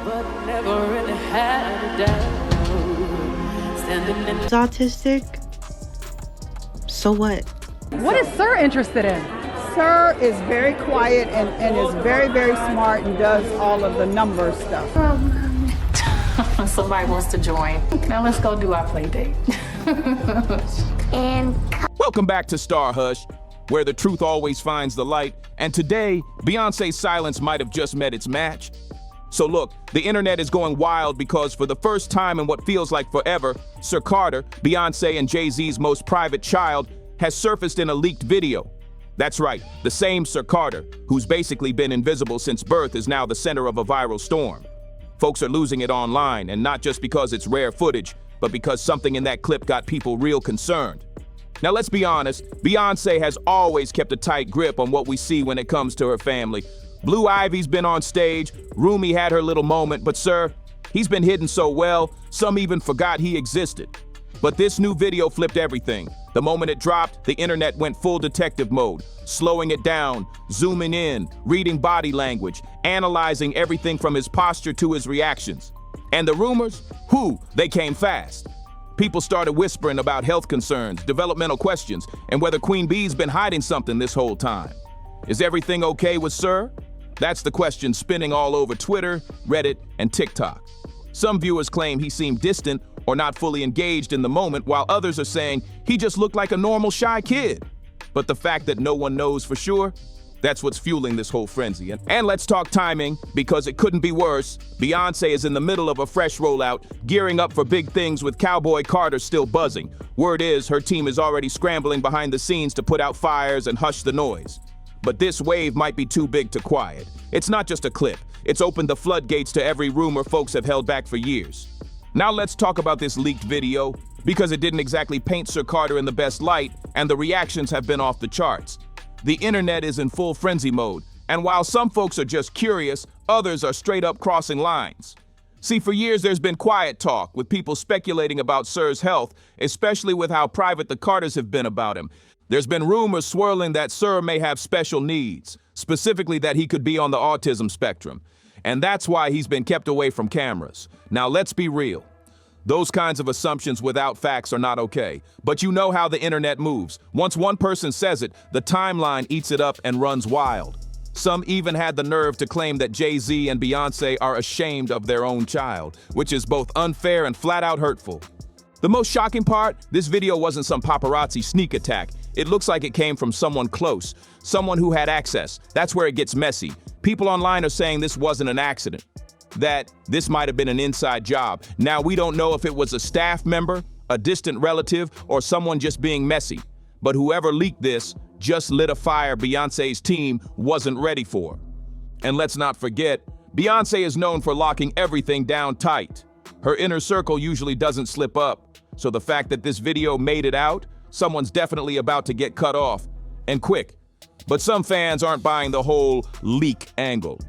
but never really had a doubt. Standing in He's autistic. So what? What is Sir interested in? Sir is very quiet and is very, very smart and does all of the number stuff. Somebody wants to join. Now let's go do our play date. Welcome back to StarHush, where the truth always finds the light. And today, Beyonce's silence might have just met its match. So look, the internet is going wild because for the first time in what feels like forever, Sir Carter, Beyonce and Jay Z's most private child, has surfaced in a leaked video. That's right, the same Sir Carter, who's basically been invisible since birth, is now the center of a viral storm. Folks are losing it online, and not just because it's rare footage, but because something in that clip got people real concerned. Now let's be honest, Beyonce has always kept a tight grip on what we see when it comes to her family. Blue Ivy's been on stage, Rumi had her little moment, but sir, he's been hidden so well, some even forgot he existed. But this new video flipped everything. The moment it dropped, the internet went full detective mode, slowing it down, zooming in, reading body language, analyzing everything from his posture to his reactions. And the rumors? They came fast. People started whispering about health concerns, developmental questions, and whether Queen Bee's been hiding something this whole time. Is everything okay with Sir? That's the question spinning all over Twitter, Reddit, and TikTok. Some viewers claim he seemed distant or not fully engaged in the moment, while others are saying he just looked like a normal shy kid. But the fact that no one knows for sure, that's what's fueling this whole frenzy. And let's talk timing, because it couldn't be worse. Beyonce is in the middle of a fresh rollout, gearing up for big things with Cowboy Carter still buzzing. Word is her team is already scrambling behind the scenes to put out fires and hush the noise. But this wave might be too big to quiet. It's not just a clip. It's opened the floodgates to every rumor folks have held back for years. Now let's talk about this leaked video, because it didn't exactly paint Sir Carter in the best light, and the reactions have been off the charts. The internet is in full frenzy mode, and while some folks are just curious, others are straight up crossing lines. See, for years there's been quiet talk, with people speculating about Sir's health, especially with how private the Carters have been about him. There's been rumors swirling that Sir may have special needs, specifically that he could be on the autism spectrum. And that's why he's been kept away from cameras. Now let's be real. Those kinds of assumptions without facts are not okay. But you know how the internet moves. Once one person says it, the timeline eats it up and runs wild. Some even had the nerve to claim that Jay Z and Beyonce are ashamed of their own child, which is both unfair and flat out hurtful. The most shocking part, this video wasn't some paparazzi sneak attack. It looks like it came from someone close, someone who had access. That's where it gets messy. People online are saying this wasn't an accident, that this might have been an inside job. Now, we don't know if it was a staff member, a distant relative, or someone just being messy. But whoever leaked this just lit a fire Beyonce's team wasn't ready for. And let's not forget, Beyonce is known for locking everything down tight. Her inner circle usually doesn't slip up. So the fact that this video made it out, someone's definitely about to get cut off, and quick. But some fans aren't buying the whole leak angle.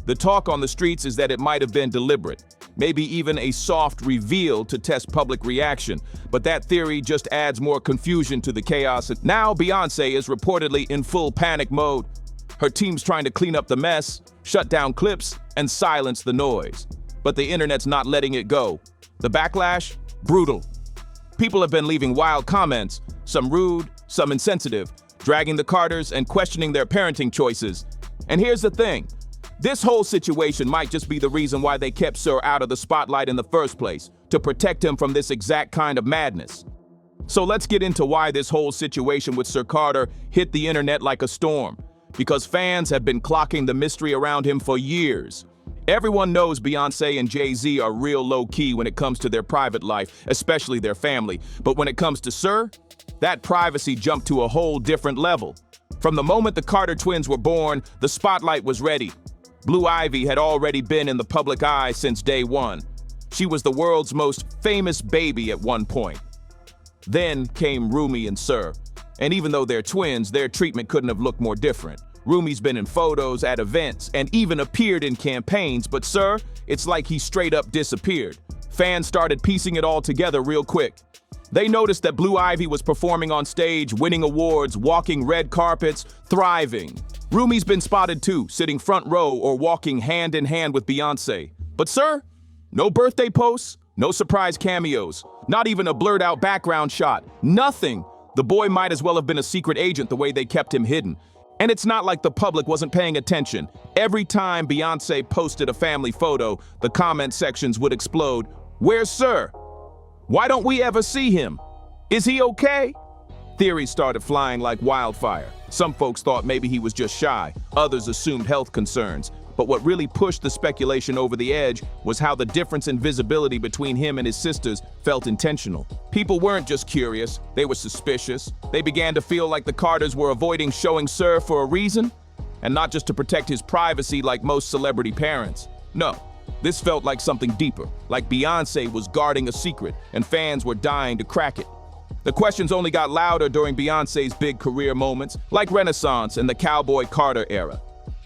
The talk on the streets is that it might have been deliberate, maybe even a soft reveal to test public reaction. But that theory just adds more confusion to the chaos. Now Beyonce is reportedly in full panic mode. Her team's trying to clean up the mess, shut down clips, and silence the noise. But the internet's not letting it go. The backlash? Brutal. People have been leaving wild comments, some rude, some insensitive, dragging the Carters and questioning their parenting choices. And here's the thing. This whole situation might just be the reason why they kept Sir out of the spotlight in the first place, to protect him from this exact kind of madness. So let's get into why this whole situation with Sir Carter hit the internet like a storm. Because fans have been clocking the mystery around him for years. Everyone knows Beyonce and Jay Z are real low-key when it comes to their private life, especially their family. But when it comes to Sir, that privacy jumped to a whole different level. From the moment the Carter twins were born, the spotlight was ready. Blue Ivy had already been in the public eye since day one. She was the world's most famous baby at one point. Then came Rumi and Sir. And even though they're twins, their treatment couldn't have looked more different. Rumi's been in photos, at events, and even appeared in campaigns, but Sir, it's like he straight up disappeared. Fans started piecing it all together real quick. They noticed that Blue Ivy was performing on stage, winning awards, walking red carpets, thriving. Rumi's been spotted too, sitting front row or walking hand in hand with Beyonce. But sir, no birthday posts, no surprise cameos, not even a blurred out background shot, nothing. The boy might as well have been a secret agent the way they kept him hidden. And it's not like the public wasn't paying attention. Every time Beyonce posted a family photo, the comment sections would explode. Where's Sir? Why don't we ever see him? Is he okay? Theories started flying like wildfire. Some folks thought maybe he was just shy. Others assumed health concerns. But what really pushed the speculation over the edge was how the difference in visibility between him and his sisters felt intentional. People weren't just curious, they were suspicious. They began to feel like the Carters were avoiding showing Sir for a reason, and not just to protect his privacy like most celebrity parents. No, this felt like something deeper, like Beyonce was guarding a secret and fans were dying to crack it. The questions only got louder during Beyonce's big career moments, like Renaissance and the Cowboy Carter era.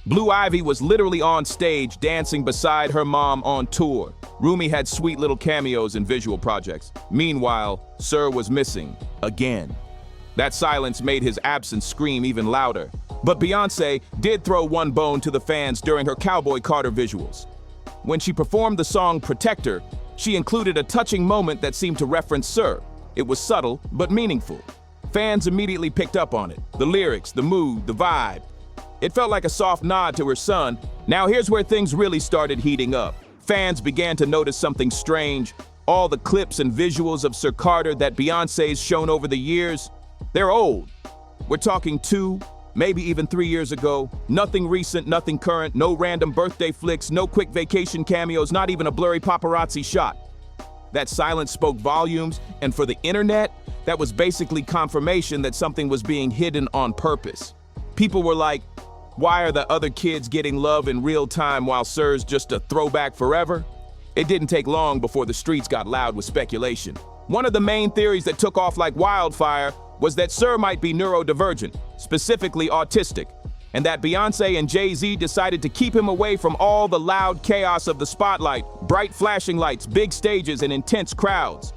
Blue Ivy was literally on stage dancing beside her mom on tour. Rumi had sweet little cameos in visual projects. Meanwhile, Sir was missing again. That silence made his absence scream even louder. But Beyonce did throw one bone to the fans during her Cowboy Carter visuals. When she performed the song Protector, she included a touching moment that seemed to reference Sir. It was subtle, but meaningful. Fans immediately picked up on it. The lyrics, the mood, the vibe. It felt like a soft nod to her son. Now here's where things really started heating up. Fans began to notice something strange. All the clips and visuals of Sir Carter that Beyonce's shown over the years, they're old. We're talking 2, maybe even 3 years ago. Nothing recent, nothing current, no random birthday flicks, no quick vacation cameos, not even a blurry paparazzi shot. That silence spoke volumes, and for the internet, that was basically confirmation that something was being hidden on purpose. People were like, why are the other kids getting love in real time while Sir's just a throwback forever? It didn't take long before the streets got loud with speculation. One of the main theories that took off like wildfire was that Sir might be neurodivergent, specifically autistic, and that Beyonce and Jay Z decided to keep him away from all the loud chaos of the spotlight, bright flashing lights, big stages, and intense crowds.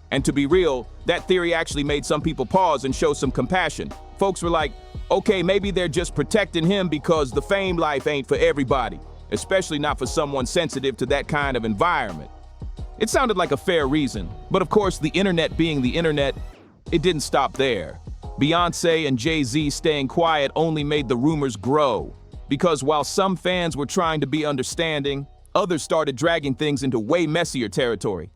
And to be real, that theory actually made some people pause and show some compassion. Folks were like, okay, maybe they're just protecting him because the fame life ain't for everybody, especially not for someone sensitive to that kind of environment. It sounded like a fair reason, but of course, the internet being the internet, it didn't stop there. Beyonce and Jay Z staying quiet only made the rumors grow, because while some fans were trying to be understanding, others started dragging things into way messier territory.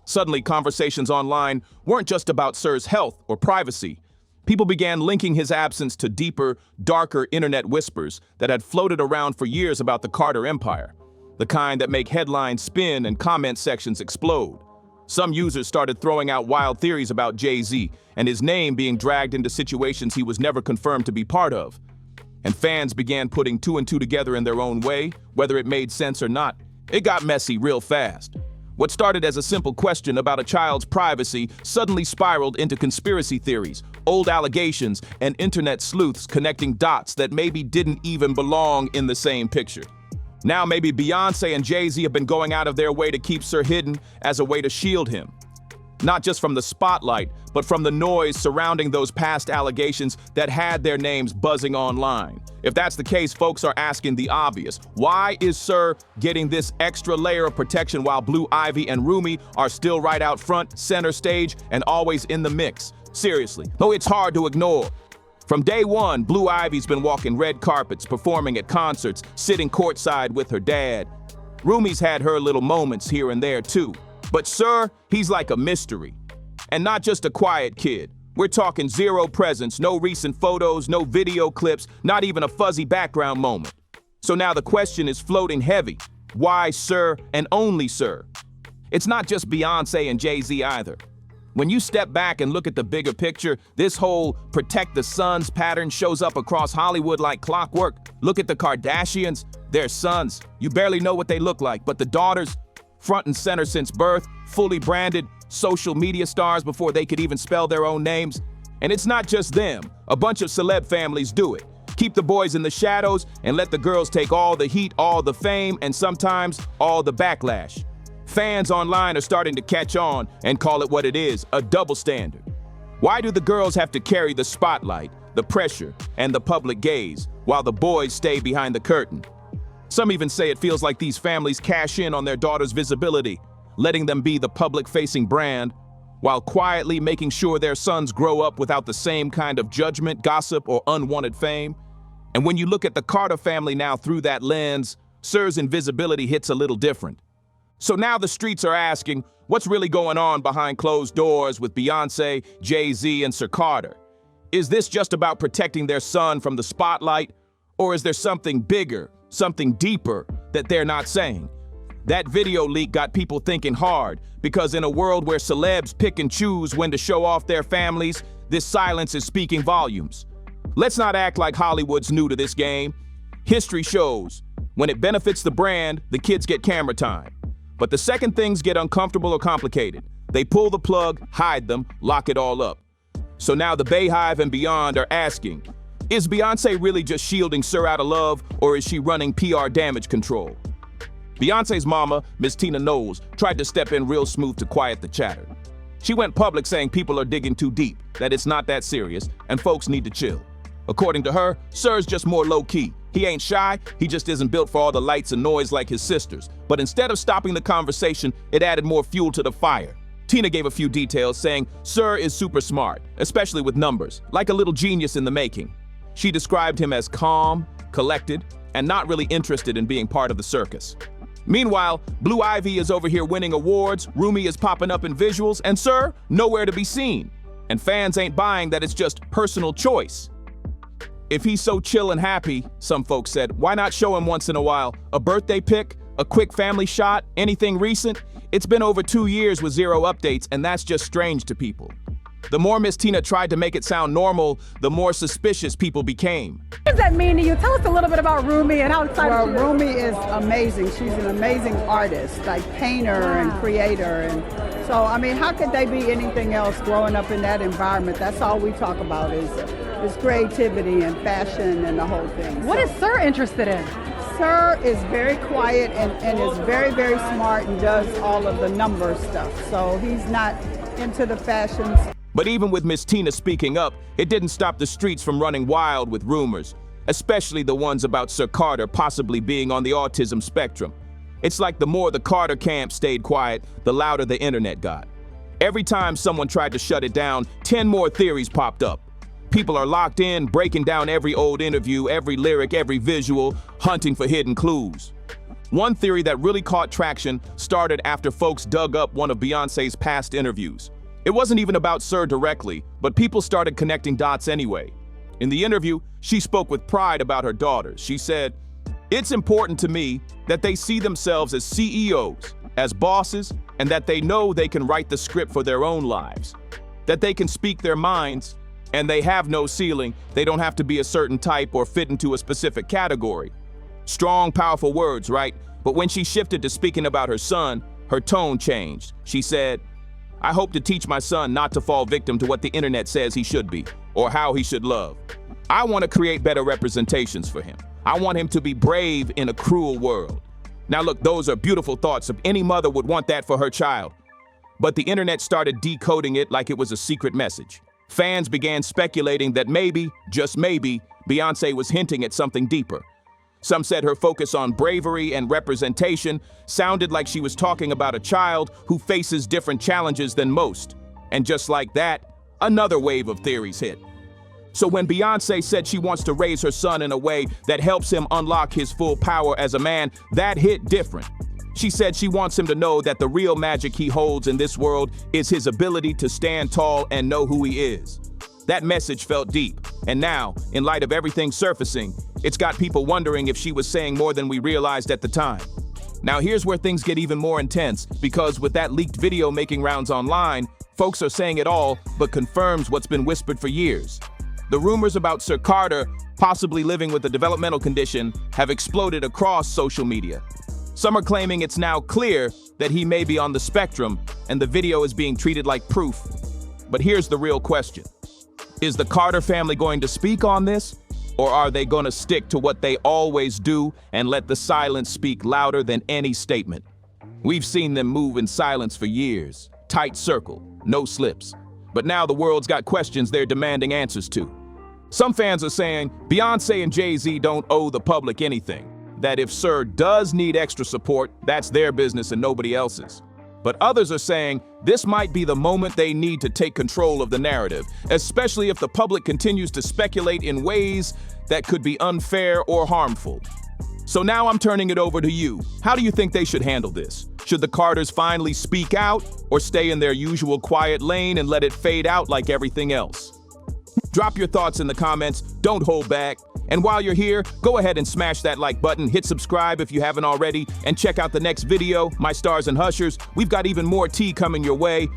Suddenly, conversations online weren't just about Sir's health or privacy. People began linking his absence to deeper, darker internet whispers that had floated around for years about the Carter Empire, the kind that make headlines spin and comment sections explode. Some users started throwing out wild theories about Jay Z and his name being dragged into situations he was never confirmed to be part of. And fans began putting 2 and 2 together in their own way, whether it made sense or not. It got messy real fast. What started as a simple question about a child's privacy suddenly spiraled into conspiracy theories, old allegations, and internet sleuths connecting dots that maybe didn't even belong in the same picture. Now maybe Beyonce and Jay Z have been going out of their way to keep Sir hidden as a way to shield him. Not just from the spotlight, but from the noise surrounding those past allegations that had their names buzzing online. If that's the case, folks are asking the obvious. Why is Sir getting this extra layer of protection while Blue Ivy and Rumi are still right out front, center stage, and always in the mix? Seriously, though it's hard to ignore. From day one, Blue Ivy's been walking red carpets, performing at concerts, sitting courtside with her dad. Rumi's had her little moments here and there too. But Sir, he's like a mystery. And not just a quiet kid. We're talking zero presence, no recent photos, no video clips, not even a fuzzy background moment. So now the question is floating heavy. Why Sir and only Sir? It's not just Beyonce and Jay Z either. When you step back and look at the bigger picture, this whole protect the sons pattern shows up across Hollywood like clockwork. Look at the Kardashians, their sons. You barely know what they look like, but the daughters, front and center since birth, fully branded, social media stars before they could even spell their own names. And it's not just them. A bunch of celeb families do it. Keep the boys in the shadows and let the girls take all the heat, all the fame, and sometimes all the backlash. Fans online are starting to catch on and call it what it is, a double standard. Why do the girls have to carry the spotlight, the pressure, and the public gaze, while the boys stay behind the curtain? Some even say it feels like these families cash in on their daughter's visibility, letting them be the public-facing brand, while quietly making sure their sons grow up without the same kind of judgment, gossip, or unwanted fame. And when you look at the Carter family now through that lens, Sir's invisibility hits a little different. So now the streets are asking, what's really going on behind closed doors with Beyonce, Jay Z, and Sir Carter? Is this just about protecting their son from the spotlight, or is there something bigger, something deeper that they're not saying? That video leak got people thinking hard, because in a world where celebs pick and choose when to show off their families, this silence is speaking volumes. Let's not act like Hollywood's new to this game. History shows, when it benefits the brand, the kids get camera time. But the second things get uncomfortable or complicated, they pull the plug, hide them, lock it all up. So now the Bayhive and beyond are asking, is Beyonce really just shielding Sir out of love, or is she running PR damage control? Beyonce's mama, Miss Tina Knowles, tried to step in real smooth to quiet the chatter. She went public saying people are digging too deep, that it's not that serious, and folks need to chill. According to her, Sir's just more low-key. He ain't shy, he just isn't built for all the lights and noise like his sisters. But instead of stopping the conversation, it added more fuel to the fire. Tina gave a few details, saying Sir is super smart, especially with numbers, like a little genius in the making. She described him as calm, collected, and not really interested in being part of the circus. Meanwhile, Blue Ivy is over here winning awards, Rumi is popping up in visuals, and Sir, nowhere to be seen. And fans ain't buying that it's just personal choice. If he's so chill and happy, some folks said, why not show him once in a while? A birthday pic, a quick family shot, anything recent? It's been over 2 years with zero updates, and that's just strange to people. The more Miss Tina tried to make it sound normal, the more suspicious people became. What does that mean to you? Tell us a little bit about Rumi and how excited you are. Rumi is amazing. She's an amazing artist, like painter and creator. And so, I mean, how could they be anything else growing up in that environment? That's all we talk about is creativity and fashion and the whole thing. What is Sir interested in? Sir is very quiet and is very, very smart and does all of the number stuff. So he's not into the fashions. But even with Miss Tina speaking up, it didn't stop the streets from running wild with rumors, especially the ones about Sir Carter possibly being on the autism spectrum. It's like the more the Carter camp stayed quiet, the louder the internet got. Every time someone tried to shut it down, 10 more theories popped up. People are locked in, breaking down every old interview, every lyric, every visual, hunting for hidden clues. One theory that really caught traction started after folks dug up one of Beyonce's past interviews. It wasn't even about Sir directly, but people started connecting dots anyway. In the interview, she spoke with pride about her daughters. She said, "It's important to me that they see themselves as CEOs, as bosses, and that they know they can write the script for their own lives. That they can speak their minds, and they have no ceiling. They don't have to be a certain type or fit into a specific category." Strong, powerful words, right? But when she shifted to speaking about her son, her tone changed. She said, "I hope to teach my son not to fall victim to what the internet says he should be, or how he should love. I want to create better representations for him. I want him to be brave in a cruel world." Now look, those are beautiful thoughts. Any mother would want that for her child. But the internet started decoding it like it was a secret message. Fans began speculating that maybe, just maybe, Beyonce was hinting at something deeper. Some said her focus on bravery and representation sounded like she was talking about a child who faces different challenges than most. And just like that, another wave of theories hit. So when Beyonce said she wants to raise her son in a way that helps him unlock his full power as a man, that hit different. She said she wants him to know that the real magic he holds in this world is his ability to stand tall and know who he is. That message felt deep, and now, in light of everything surfacing, it's got people wondering if she was saying more than we realized at the time. Now here's where things get even more intense, because with that leaked video making rounds online, folks are saying it all, but confirms what's been whispered for years. The rumors about Sir Carter possibly living with a developmental condition have exploded across social media. Some are claiming it's now clear that he may be on the spectrum, and the video is being treated like proof. But here's the real question. Is the Carter family going to speak on this? Or are they going to stick to what they always do and let the silence speak louder than any statement? We've seen them move in silence for years. Tight circle, no slips. But now the world's got questions they're demanding answers to. Some fans are saying Beyonce and Jay Z don't owe the public anything. that if Sir does need extra support, that's their business and nobody else's. But others are saying this might be the moment they need to take control of the narrative, especially if the public continues to speculate in ways that could be unfair or harmful. So now I'm turning it over to you. How do you think they should handle this? Should the Carters finally speak out or stay in their usual quiet lane and let it fade out like everything else? Drop your thoughts in the comments, don't hold back. And while you're here, go ahead and smash that like button, hit subscribe if you haven't already, and check out the next video, my stars and hushers. We've got even more tea coming your way.